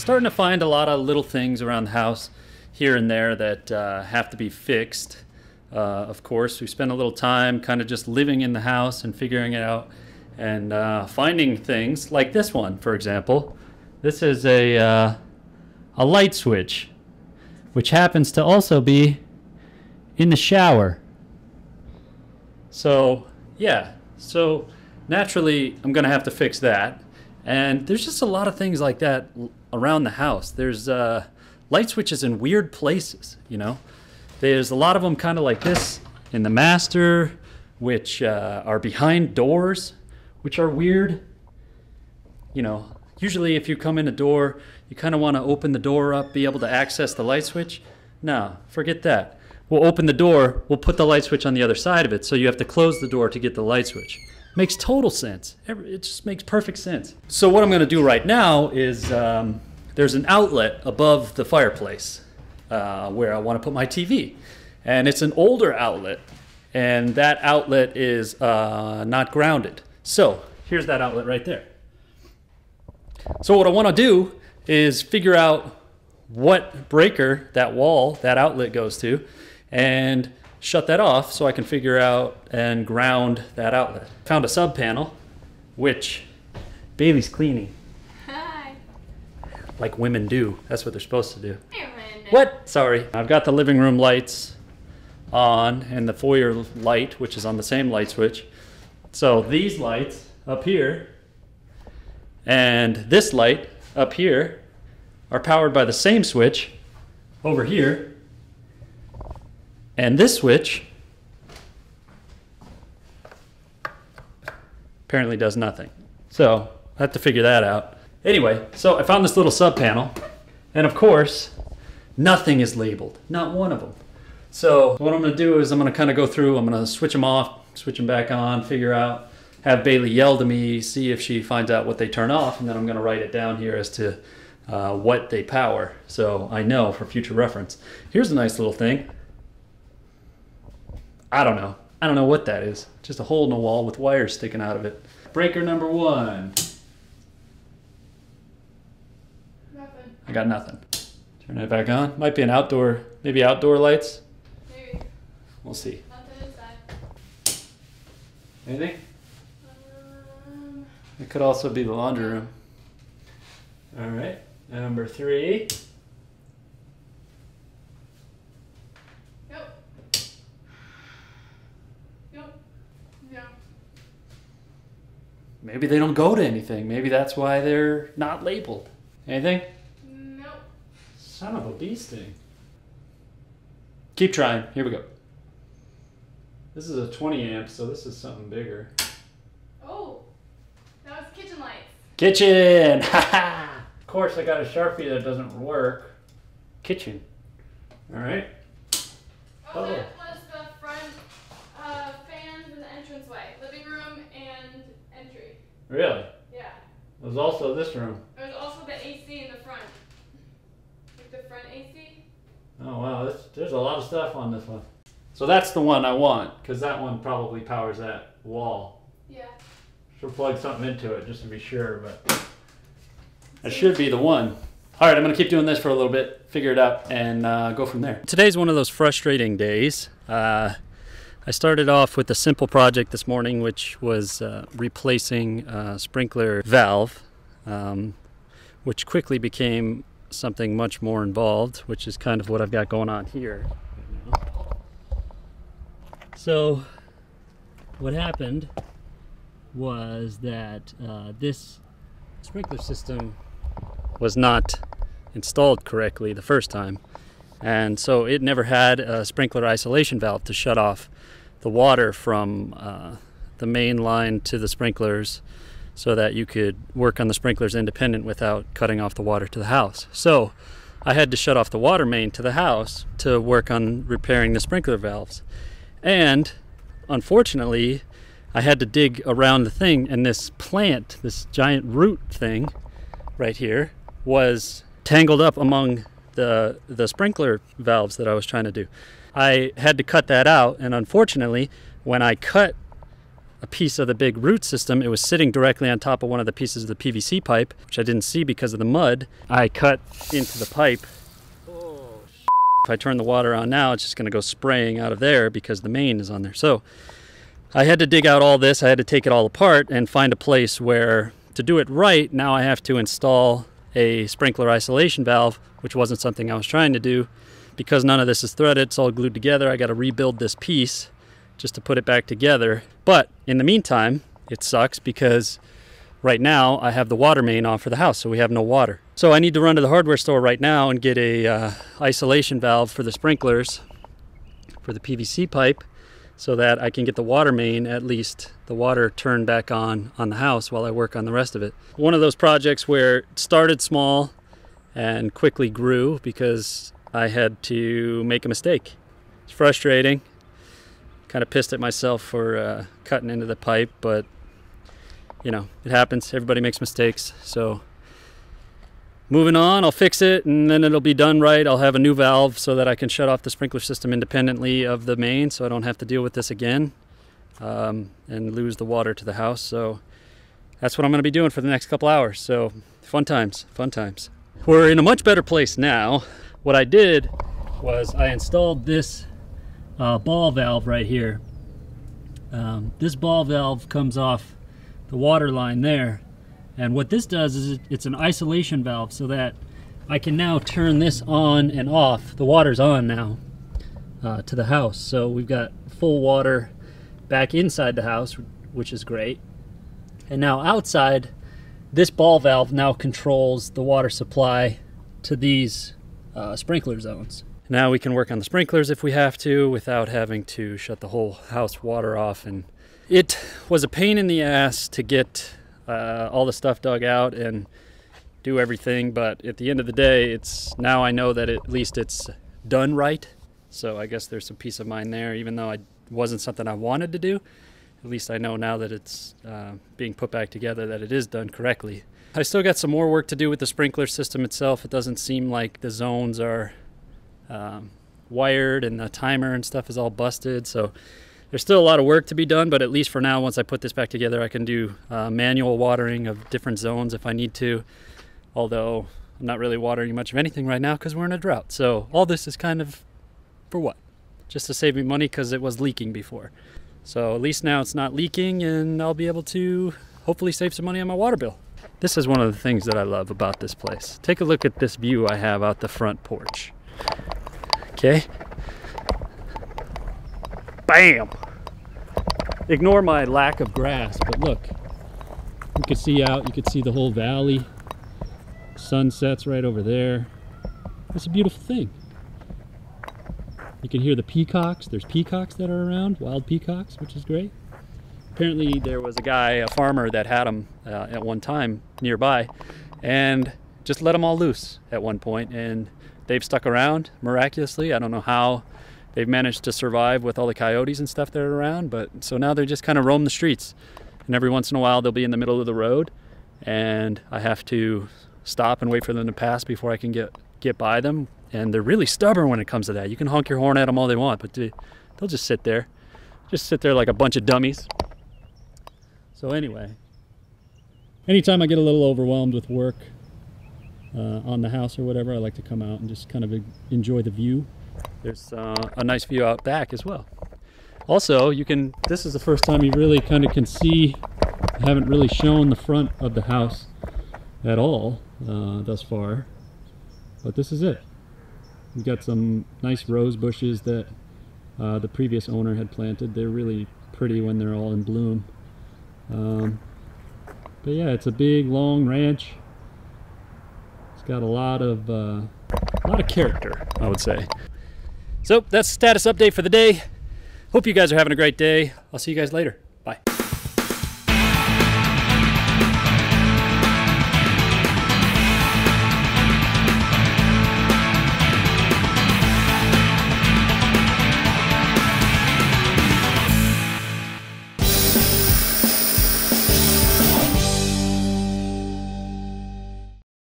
Starting to find a lot of little things around the house here and there that have to be fixed. Of course, we spend a little time kind of just living in the house and figuring it out and finding things like this one, for example. This is a light switch, which happens to also be in the shower. So yeah, so naturally I'm gonna have to fix that. And there's just a lot of things like that around the house. There's light switches in weird places, you know. There's a lot of them kind of like this in the master, which are behind doors, which are weird. You know, usually if you come in a door, you kind of want to open the door up, be able to access the light switch. No, forget that. We'll open the door, we'll put the light switch on the other side of it, so you have to close the door to get the light switch. Makes total sense. It just makes perfect sense. So what I'm going to do right now is there's an outlet above the fireplace where I want to put my TV. And it's an older outlet, and that outlet is not grounded. So here's that outlet right there. So what I want to do is figure out what breaker that wall, that outlet goes to, and shut that off so I can figure out and ground that outlet. Found a sub panel, which Bailey's cleaning. Hi. Like women do. That's what they're supposed to do. Hey, Amanda. What? Sorry. I've got the living room lights on and the foyer light, which is on the same light switch. So these lights up here and this light up here are powered by the same switch over here. And this switch apparently does nothing. So I have to figure that out. Anyway, so I found this little sub panel, and of course, nothing is labeled, not one of them. So what I'm gonna do is I'm gonna kind of go through, I'm gonna switch them off, switch them back on, figure out, have Bailey yell to me, see if she finds out what they turn off, and then I'm gonna write it down here as to what they power, so I know for future reference. Here's a nice little thing. I don't know what that is. Just a hole in the wall with wires sticking out of it. Breaker number 1. Nothing. I got nothing. Turn it back on. Might be an outdoor, maybe outdoor lights. Maybe. We'll see. Nothing inside. Anything? It could also be the laundry room. All right, number 3. Nope. Nope. No. Maybe they don't go to anything. Maybe that's why they're not labeled. Anything? Nope. Son of a bee sting. Keep trying. Here we go. This is a 20 amp, so this is something bigger. Oh, that was kitchen lights. Kitchen! Ha! Of course, I got a Sharpie that doesn't work. Kitchen. All right. Oh, that was the front fans in the entranceway, living room and entry. Really? Yeah. There's also this room. There's also the AC in the front. Like the front AC. Oh wow, there's a lot of stuff on this one. So that's the one I want, because that one probably powers that wall. Yeah. Should plug something into it just to be sure, but that should be the one. All right, I'm gonna keep doing this for a little bit, figure it out, and go from there. Today's one of those frustrating days. I started off with a simple project this morning, which was replacing a sprinkler valve, which quickly became something much more involved, which is kind of what I've got going on here. So what happened was that this sprinkler system was not installed correctly the first time, and so it never had a sprinkler isolation valve to shut off the water from the main line to the sprinklers so that you could work on the sprinklers independent without cutting off the water to the house. So I had to shut off the water main to the house to work on repairing the sprinkler valves. And unfortunately, I had to dig around the thing, and this plant, this giant root thing right here, was tangled up among the sprinkler valves that I was trying to do. I had to cut that out, and unfortunately, when I cut a piece of the big root system. It was sitting directly on top of one of the pieces of the PVC pipe, which I didn't see because of the mud. I cut into the pipe. Oh, if I turn the water on now, it's just going to go spraying out of there because the main is on there. So I had to dig out all this. I had to take it all apart and find a place where, to do it right, now I have to install a sprinkler isolation valve, which wasn't something I was trying to do. Because none of this is threaded, it's all glued together, I got to rebuild this piece just to put it back together. But in the meantime, it sucks because right now I have the water main on for the house, so we have no water. So I need to run to the hardware store right now and get a isolation valve for the sprinklers for the PVC pipe so that I can get the water main, at least the water turned back on the house while I work on the rest of it. One of those projects where it started small and quickly grew because I had to make a mistake. It's frustrating. Kind of pissed at myself for cutting into the pipe, but you know, it happens. Everybody makes mistakes. So moving on, I'll fix it and then it'll be done right. I'll have a new valve so that I can shut off the sprinkler system independently of the main so I don't have to deal with this again and lose the water to the house. So that's what I'm going to be doing for the next couple hours. So fun times, fun times. We're in a much better place now. What I did was I installed this ball valve right here. This ball valve comes off the water line there, and what this does is it's an isolation valve so that I can now turn this on and off. The water's on now to the house, so we've got full water back inside the house, which is great. And now outside, this ball valve now controls the water supply to these sprinkler zones. Now we can work on the sprinklers if we have to without having to shut the whole house water off. And it was a pain in the ass to get all the stuff dug out and do everything, but at the end of the day, now I know that at least it's done right. So I guess there's some peace of mind there, even though it wasn't something I wanted to do. At least I know now that it's being put back together that it is done correctly. I still got some more work to do with the sprinkler system itself. It doesn't seem like the zones are wired and the timer and stuff is all busted. So there's still a lot of work to be done, but at least for now, once I put this back together, I can do manual watering of different zones if I need to. Although I'm not really watering much of anything right now because we're in a drought. So all this is kind of for what? Just to save me money because it was leaking before. So at least now it's not leaking and I'll be able to hopefully save some money on my water bill. This is one of the things that I love about this place. Take a look at this view I have out the front porch. Okay. Bam! Ignore my lack of grass, but look. You can see out, you can see the whole valley. Sunset's right over there. It's a beautiful thing. You can hear the peacocks. There's peacocks that are around, wild peacocks, which is great. Apparently there was a guy, a farmer, that had them at one time nearby and just let them all loose at one point, and they've stuck around miraculously. I don't know how they've managed to survive with all the coyotes and stuff that are around, but so now they just kind of roam the streets, and every once in a while they'll be in the middle of the road and I have to stop and wait for them to pass before I can get by them. And they're really stubborn when it comes to that. You can honk your horn at them all they want, but they'll just sit there like a bunch of dummies. So anyway, anytime I get a little overwhelmed with work on the house or whatever, I like to come out and just kind of enjoy the view. There's a nice view out back as well. Also, this is the first time you really kind of can see, I haven't really shown the front of the house at all thus far, but this is it. We've got some nice rose bushes that the previous owner had planted. They're really pretty when they're all in bloom. But yeah, it's a big, long ranch. It's got a lot of character, I would say. So that's the status update for the day. Hope you guys are having a great day. I'll see you guys later.